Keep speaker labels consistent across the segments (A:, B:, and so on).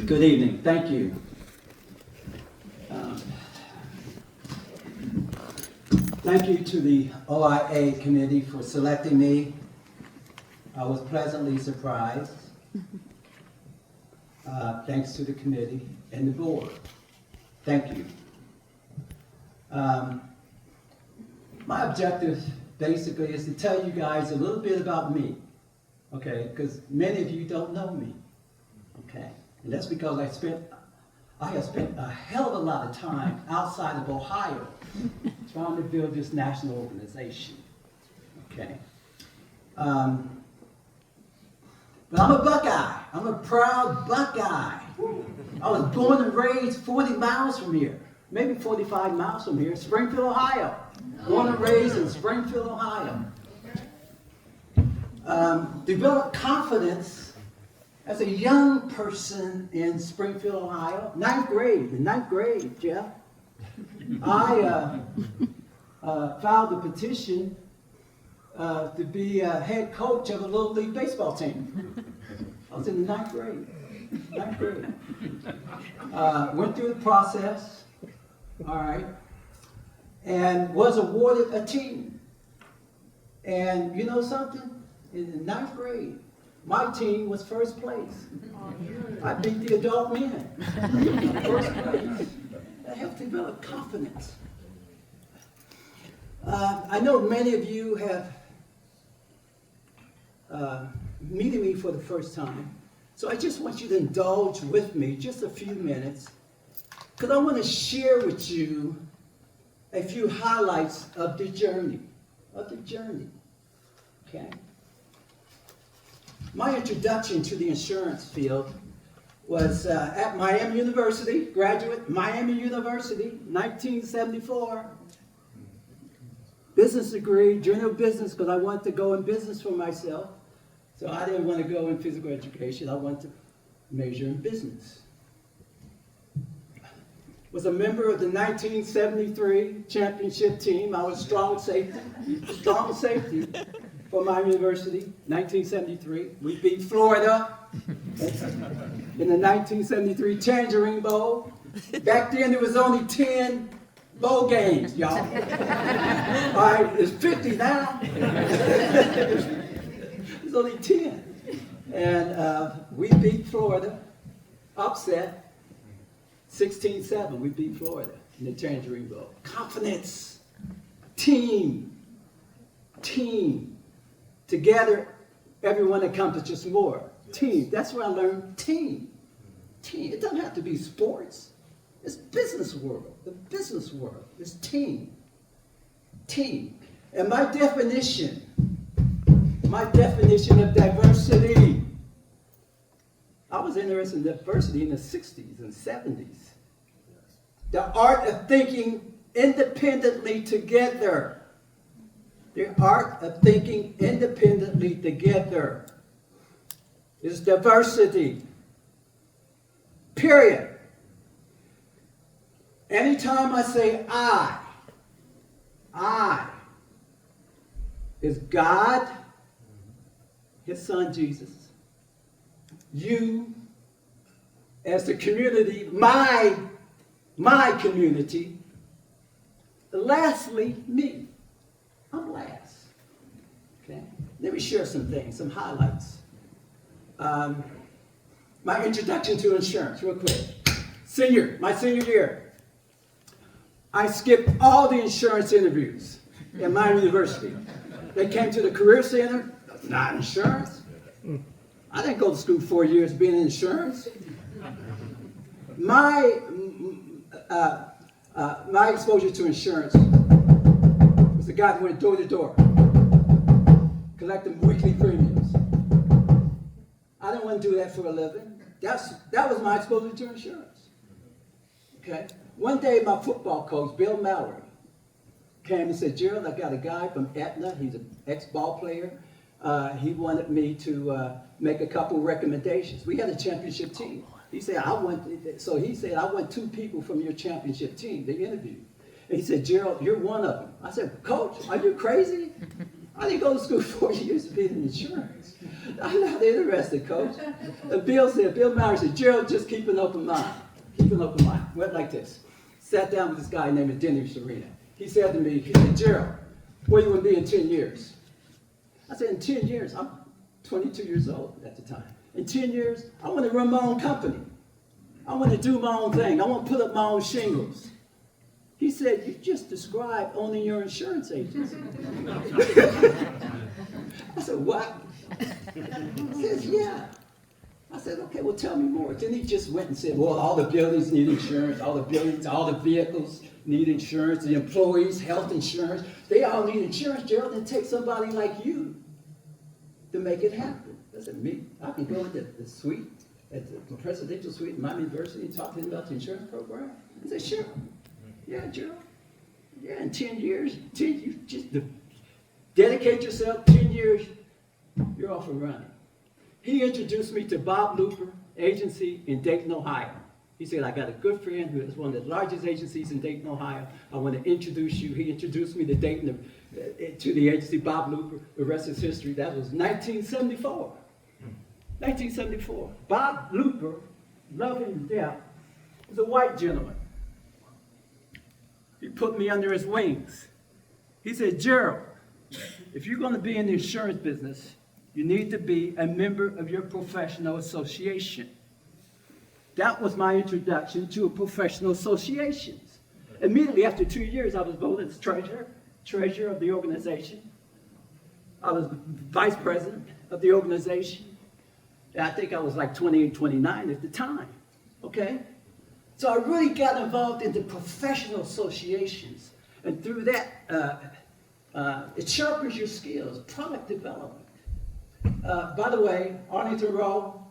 A: Good evening. Thank you. Thank you to the OIA committee for selecting me. I was pleasantly surprised. Thanks to the committee and the board. Thank you. My objective basically is to tell you guys a little bit about me, okay? Because many of you don't know me, okay? And that's because I have spent a hell of a lot of time outside of Ohio trying to build this national organization, okay? But I'm a Buckeye. I'm a proud Buckeye. I was born and raised 40 miles from here, maybe 45 miles from here, Springfield, Ohio. Born and raised in Springfield, Ohio. Developed confidence as a young person in Springfield, Ohio. Ninth grade, Jeff. I filed a petition to be a head coach of a Little League baseball team. I was in the ninth grade. Went through the process, all right, and was awarded a team. And you know something? In the ninth grade, my team was first place. I beat the adult men. First place. That helped develop confidence. I know many of you have meeting me for the first time. So I just want you to indulge with me just a few minutes, because I want to share with you a few highlights of the journey, okay? My introduction to the insurance field was at Miami University, graduate, Miami University, 1974. Business degree, general business, because I wanted to go in business for myself. So I didn't want to go in physical education. I wanted to major in business. Was a member of the 1973 championship team. I was strong safety for my university, 1973. We beat Florida in the 1973 Tangerine Bowl. Back then there was only 10 bowl games, y'all. All right, it's 50 now. There's only 10. And we beat Florida, upset, 16-7. We beat Florida in the Tangerine Bowl. Confidence, team. Together, everyone accomplishes more. Team, that's where I learned team. It doesn't have to be sports. It's business world. The business world is team. And my definition of diversity, I was interested in diversity in the 60s and 70s. The art of thinking independently together. The art of thinking independently together is diversity. Period. Anytime I say I is God, His Son Jesus, you as the community, my community, lastly, me. I'm last. Okay? Let me share some things, some highlights. My introduction to insurance, real quick. My senior year, I skipped all the insurance interviews at my university. They came to the Career Center, not insurance. I didn't go to school 4 years being in insurance. My exposure to insurance was the guy who went door to door, collecting weekly premiums. I didn't want to do that for a living. That was my exposure to insurance. Okay. One day, my football coach, Bill Mallory, came and said, "Gerald, I got a guy from Aetna. He's an ex-ball player. He wanted me to make a couple recommendations. We had a championship team. He said, I want 2 people from your championship team to interview. And he said, Gerald, you're one of them. I said, Coach, are you crazy? I didn't go to school 4 years to be in insurance. I'm not interested, Coach. And Bill Maury said, Gerald, just keep an open mind. Keep an open mind. Went like this. Sat down with this guy named Denny Serena. He said to me, he said, Gerald, where you want to be in 10 years? I said, in 10 years, I'm 22 years old at the time. In 10 years, I want to run my own company. I want to do my own thing. I want to put up my own shingles. He said, you just described owning your insurance agency. I said, what? He says, yeah. I said, okay, well, tell me more. Then he just went and said, well, all the buildings need insurance, all the vehicles need insurance, the employees, health insurance, they all need insurance, Gerald, and take somebody like you to make it happen. I said, me? I can go into the suite, at the presidential suite at Miami University and talk to him about the insurance program? I said, sure. Yeah, Gerald. Yeah, in 10 years, you just dedicate yourself, 10 years, you're off and running. He introduced me to Bob Looper Agency in Dayton, Ohio. He said, I got a good friend who is one of the largest agencies in Dayton, Ohio. I want to introduce you. He introduced me to Dayton, to the agency, Bob Looper. The rest is history. That was 1974. 1974. Bob Looper, love him to death, was a white gentleman. He put me under his wings. He said, Gerald, if you're going to be in the insurance business, you need to be a member of your professional association. That was my introduction to professional associations. Immediately after 2 years, I was voted as treasurer of the organization. I was vice president of the organization. I think I was like 28, 29 at the time, okay? So I really got involved in the professional associations. And through that, it sharpens your skills, product development. By the way, Arlington Rowe,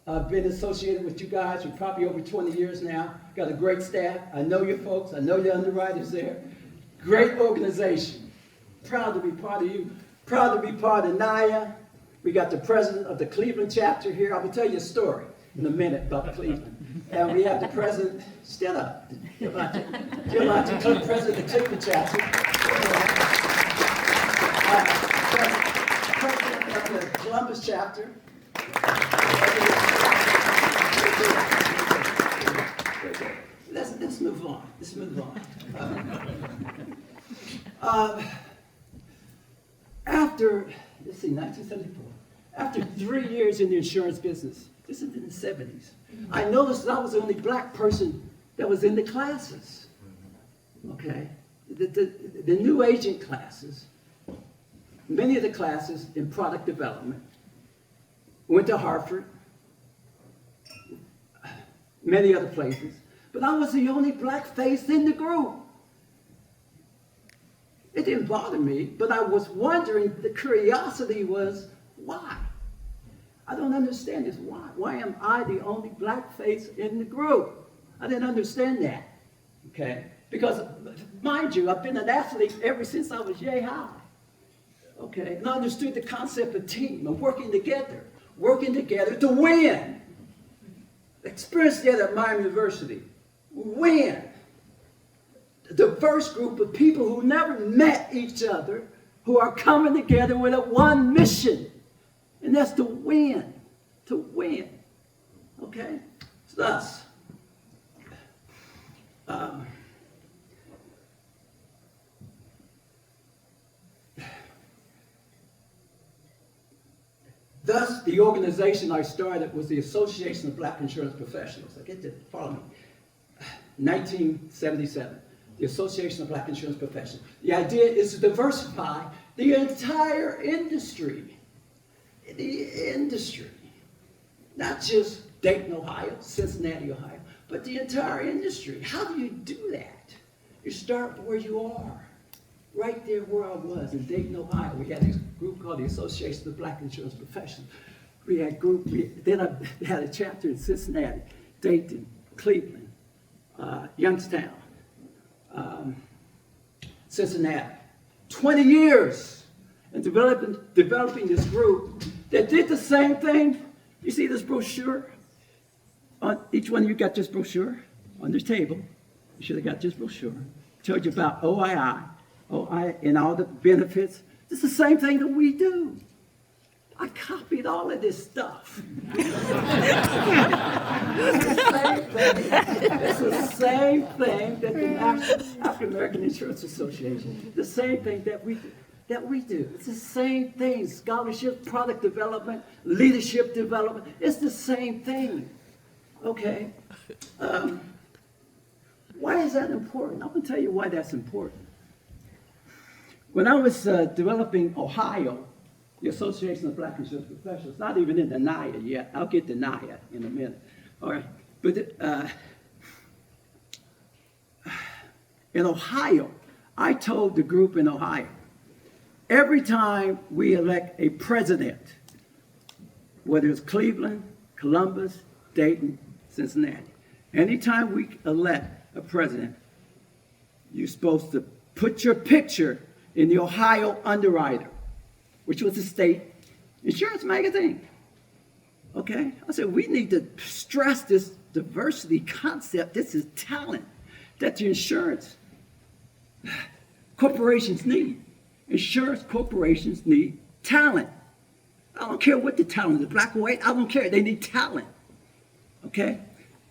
A: I've been associated with you guys for probably over 20 years now. Got a great staff. I know your folks. I know your underwriters there. Great organization. Proud to be part of you. Proud to be part of NIA. We got the president of the Cleveland chapter here. I will tell you a story in a minute about Cleveland. And we have the president, stand up. You're about to president of the Cleveland chapter. President of the Columbus chapter. Let's move on. Let's move on. After, let's see, 1974. After 3 years in the insurance business, this is in the 70s, I noticed that I was the only black person that was in the classes. Okay? The new agent classes, many of the classes in product development, went to Hartford, many other places, but I was the only black face in the group. It didn't bother me, but I was wondering, the curiosity was, why? I don't understand this. Why? Why am I the only black face in the group? I didn't understand that, okay? Because, mind you, I've been an athlete ever since I was yay high, okay? And I understood the concept of team, of working together to win. Experienced that at Miami University. Win. A diverse group of people who never met each other, who are coming together with a one mission. And that's to win. To win. Okay? So thus, the organization I started was the Association of Black Insurance Professionals. I get to follow me. 1977, the Association of Black Insurance Professionals. The idea is to diversify the entire industry. The industry. Not just Dayton, Ohio, Cincinnati, Ohio, but the entire industry. How do you do that? You start where you are. Right there where I was in Dayton, Ohio, we had this group called the Association of Black Insurance Professionals. Then I had a chapter in Cincinnati, Dayton, Cleveland, Youngstown, Cincinnati. 20 years in developing this group that did the same thing. You see this brochure? Each one of you got this brochure on this table. You should have got this brochure. It tells you about OII and all the benefits, It's the same thing that we do. I copied all of this stuff. It's the same thing that the African American Insurance Association, the same thing that we do. It's the same thing. Scholarship, product development, leadership development. It's the same thing. Okay? Why is that important? I'm going to tell you why that's important. When I was developing Ohio, the Association of Black Insurance Professionals, not even in the NIA yet. I'll get to NIA in a minute. All right. But in Ohio, I told the group in Ohio, every time we elect a president, whether it's Cleveland, Columbus, Dayton, Cincinnati, anytime we elect a president, you're supposed to put your picture in the Ohio Underwriter, which was the state insurance magazine. Okay? I said, we need to stress this diversity concept. This is talent that the insurance corporations need. Insurance corporations need talent. I don't care what the talent is, black or white, I don't care. They need talent. Okay?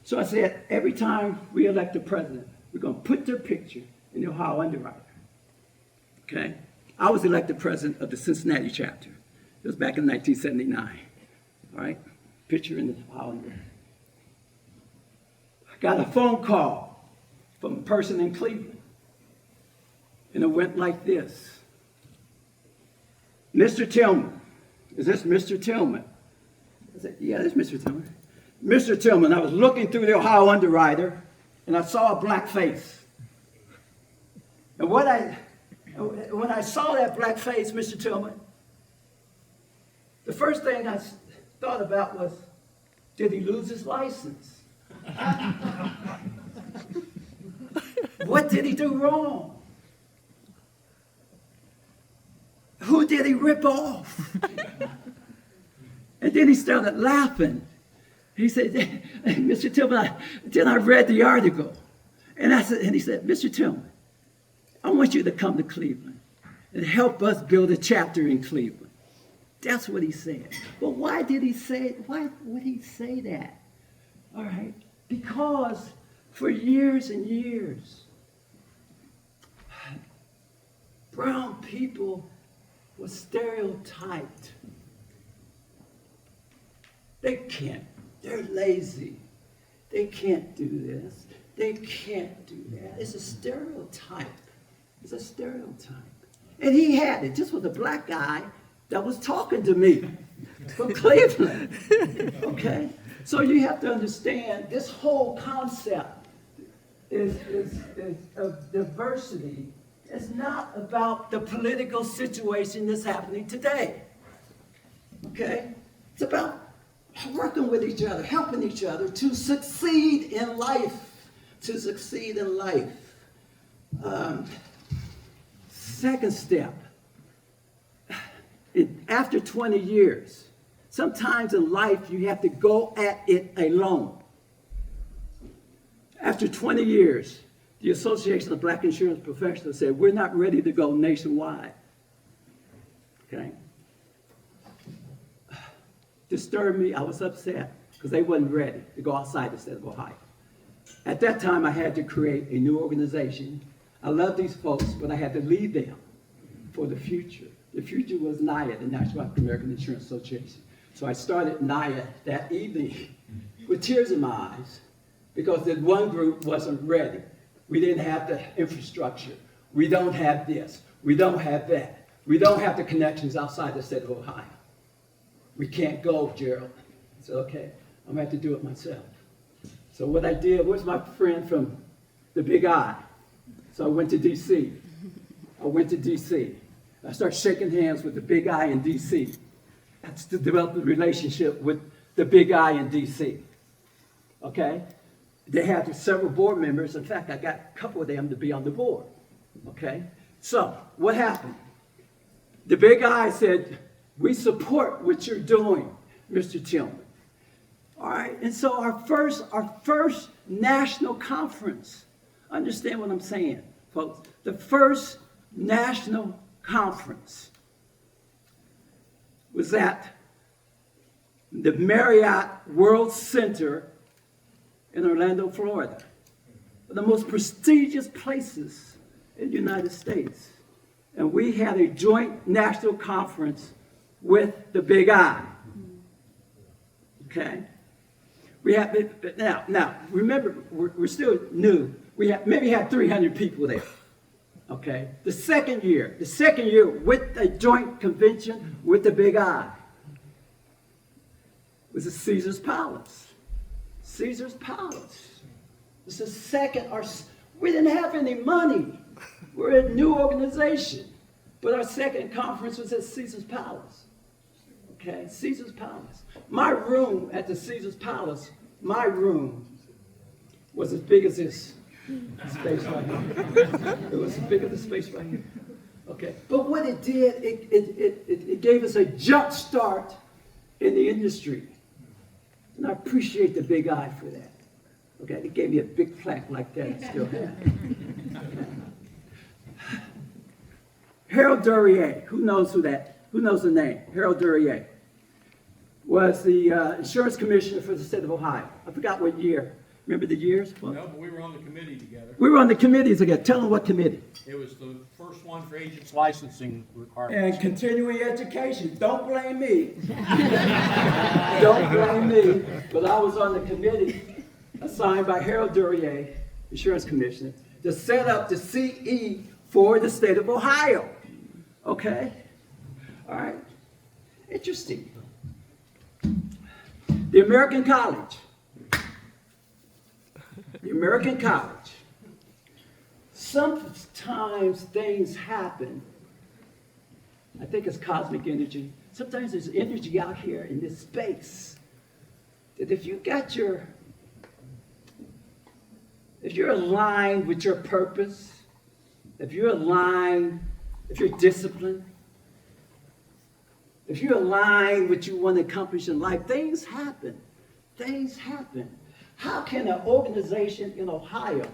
A: So I said, every time we elect a president, we're going to put their picture in the Ohio Underwriter. Okay? I was elected president of the Cincinnati chapter. It was back in 1979. All right? Picture in the Ohio Underwriter. I got a phone call from a person in Cleveland. And it went like this. Mr. Tillman. Is this Mr. Tillman? I said, yeah, this is Mr. Tillman. Mr. Tillman, I was looking through the Ohio Underwriter, and I saw a black face. And when I saw that black face, Mr. Tillman, the first thing I thought about was, did he lose his license? What did he do wrong? Who did he rip off? And then he started laughing. He said, Mr. Tillman, then I read the article. And he said, Mr. Tillman, I want you to come to Cleveland and help us build a chapter in Cleveland. That's what he said. But why would he say that? All right. Because for years and years, brown people were stereotyped. They're lazy. They can't do this. They can't do that. It's a stereotype. It's a stereotype. And he had it. This was a black guy that was talking to me from Cleveland. Okay? So you have to understand this whole concept is of diversity. It's not about the political situation that's happening today. Okay? It's about working with each other, helping each other to succeed in life. To succeed in life. Second step, after 20 years, sometimes in life you have to go at it alone. After 20 years, the Association of Black Insurance Professionals said, we're not ready to go nationwide. Okay? Disturbed me, I was upset, because they wasn't ready to go outside the state of Ohio. At that time, I had to create a new organization. I love these folks, but I had to lead them for the future. The future was NIA, the National African American Insurance Association. So I started NIA that evening with tears in my eyes because that one group wasn't ready. We didn't have the infrastructure. We don't have this. We don't have that. We don't have the connections outside the state of Ohio. We can't go, Gerald. I said, okay, I'm going to have to do it myself. So what I did was my friend from the Big I. So I went to D.C. I started shaking hands with the Big I in D.C. That's to develop a relationship with the Big I in D.C. Okay? They had several board members. In fact, I got a couple of them to be on the board. Okay? So what happened? The Big I said, we support what you're doing, Mr. Tillman. All right, and so our first national conference, understand what I'm saying, folks, the first national conference was at the Marriott World Center in Orlando, Florida. The most prestigious places in the United States. And we had a joint national conference with the Big I. Okay? We have, now remember, we're still new. We maybe had 300 people there. Okay? The second year with a joint convention with the Big I was at Caesar's Palace. Caesar's Palace. It's the second, we didn't have any money. We're a new organization. But our second conference was at Caesar's Palace. Okay, Caesar's Palace. My room at the Caesar's Palace, my room was as big as this space right here. It was as big as the space right here. Okay, but what it did, it gave us a jump start in the industry. And I appreciate the Big I for that. Okay, it gave me a big plaque like that, I still have. Harold Duryea, who knows the name? Harold Duryea was the insurance commissioner for the state of Ohio. I forgot what year. Remember the years?
B: No, but we were on the committee together.
A: We were on the committee together. Tell them what committee.
B: It was the first one for agents licensing requirements.
A: And continuing education. Don't blame me. Don't blame me. But I was on the committee assigned by Harold Duryea, insurance commissioner, to set up the CE for the state of Ohio. Okay? All right? Interesting. The American College. The American College. Sometimes things happen. I think it's cosmic energy. Sometimes there's energy out here in this space that if you're aligned with your purpose, if you're disciplined, if you're aligned with what you want to accomplish in life, things happen. Things happen. How can an organization in Ohio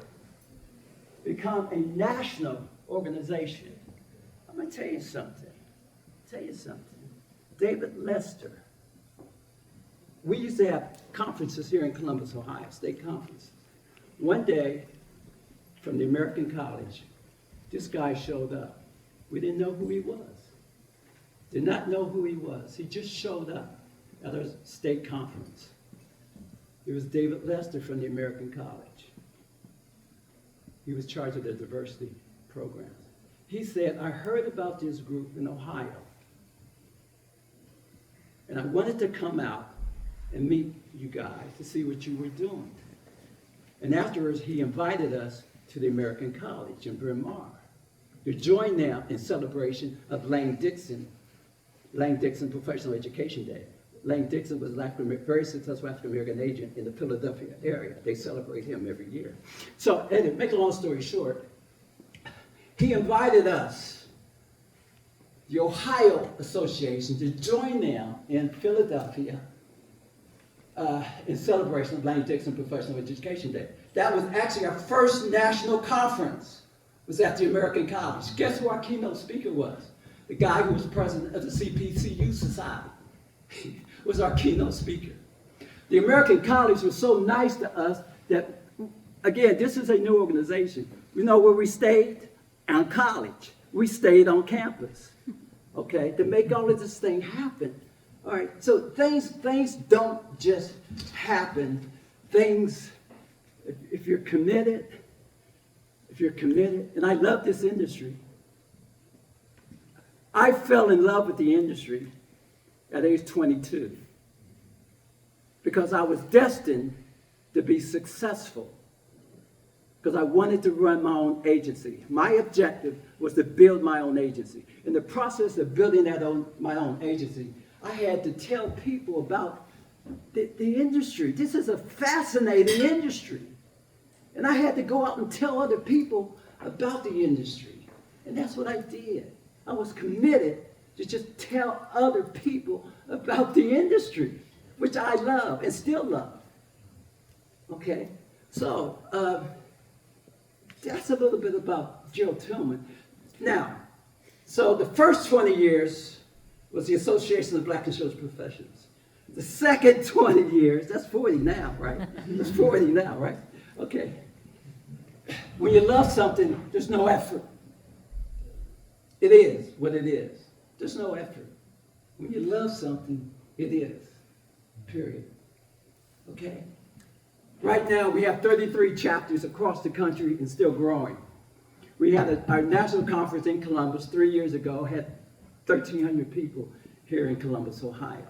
A: become a national organization? I'm going to tell you something. David Lester. We used to have conferences here in Columbus, Ohio, state conference. One day, from the American College, this guy showed up. We didn't know who he was. Did not know who he was. He just showed up at our state conference. It was David Lester from the American College. He was charged with the diversity programs. He said, I heard about this group in Ohio, and I wanted to come out and meet you guys to see what you were doing. And afterwards, he invited us to the American College in Bryn Mawr to join them in celebration of Lang Dixon Professional Education Day. Lang Dixon was a very successful African-American agent in the Philadelphia area. They celebrate him every year. So, anyway, make a long story short, he invited us, the Ohio Association, to join them in Philadelphia in celebration of Lang Dixon Professional Education Day. That was actually our first national conference. It was at the American College. Guess who our keynote speaker was? The guy who was president of the CPCU Society was our keynote speaker. The American College was so nice to us that, again, this is a new organization. You know where we stayed? On college. We stayed on campus, okay, to make all of this thing happen. All right, so things don't just happen. Things, if you're committed, and I love this industry. I fell in love with the industry at age 22 because I was destined to be successful because I wanted to run my own agency. My objective was to build my own agency. In the process of building my own agency, I had to tell people about the industry. This is a fascinating industry. And I had to go out and tell other people about the industry. And that's what I did. I was committed to just tell other people about the industry, which I love and still love. Okay? So, that's a little bit about Gerald Tillman. Now, so the first 20 years was the Association of Black Insurance Professionals. The second 20 years, that's 40 now, right? That's 40 now, right? Okay. When you love something, there's no effort. It is what it is. There's no effort. When you love something, it is. Period. Okay? Right now, we have 33 chapters across the country and still growing. We had our national conference in Columbus 3 years ago, had 1,300 people here in Columbus, Ohio.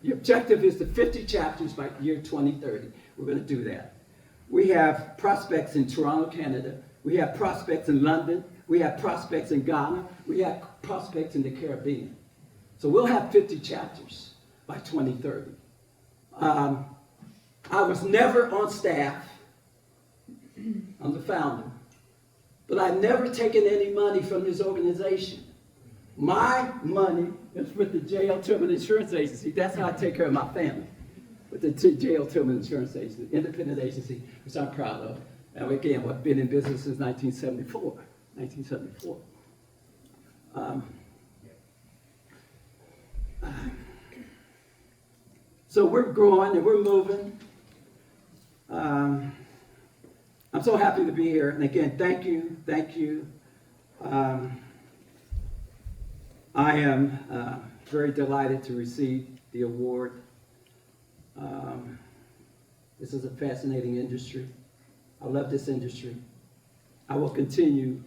A: The objective is to 50 chapters by year 2030. We're going to do that. We have prospects in Toronto, Canada. We have prospects in London. We have prospects in Ghana. We have prospects in the Caribbean. So we'll have 50 chapters by 2030. I was never on staff. I'm the founder. But I've never taken any money from this organization. My money is with the J.L. Tillman Insurance Agency. That's how I take care of my family. With the J.L. Tillman Insurance Agency, independent agency, which I'm proud of. And again, I've been in business since 1974. So we're growing and we're moving. I'm so happy to be here. And again, thank you. I am very delighted to receive the award. This is a fascinating industry. I love this industry. I will continue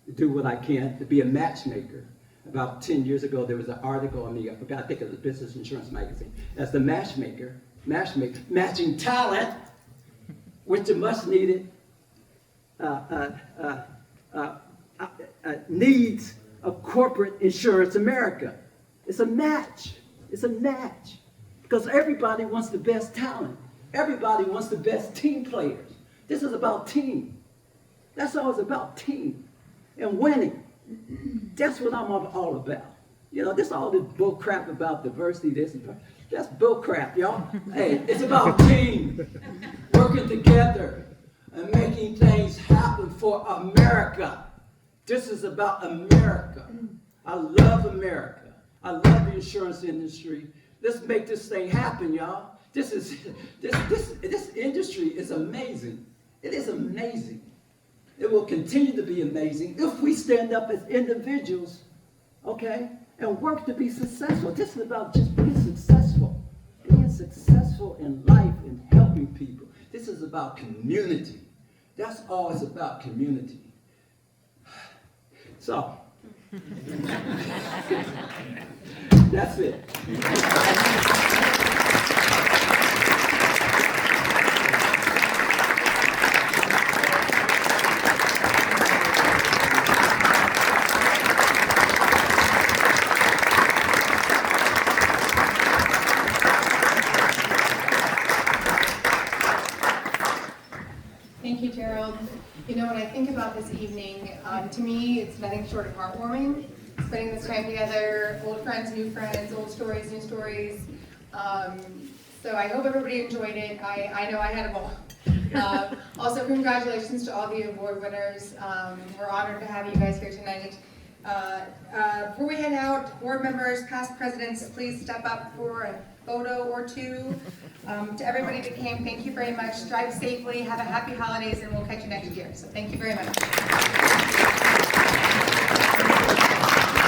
A: to do what I can to be a matchmaker. About 10 years ago, there was an article on me, I forgot, I think it was Business Insurance Magazine, as the matchmaker, matching talent with the much needed needs of corporate insurance America. It's a match. Because everybody wants the best talent. Everybody wants the best team players. This is about team. That's all it's about, team. And winning. That's what I'm all about. You know, this all this bull crap about diversity, that's bull crap, y'all. Hey, it's about team. Working together and making things happen for America. This is about America. I love America. I love the insurance industry. Let's make this thing happen, y'all. This industry is amazing. It is amazing. It will continue to be amazing if we stand up as individuals, okay, and work to be successful. This is about just being successful in life and helping people. This is about community. That's all it's about, community. So, that's it.
C: Thank you, Gerald. You know, when I think about this evening, to me, it's nothing short of heartwarming. Spending this time together, old friends, new friends, old stories, new stories. So I hope everybody enjoyed it. I know I had a ball. Also, congratulations to all the award winners. We're honored to have you guys here tonight. Before we head out, board members, past presidents, please step up for a photo or two. To everybody that came, thank you very much. Drive safely, have a happy holidays, and we'll catch you next year. So thank you very much.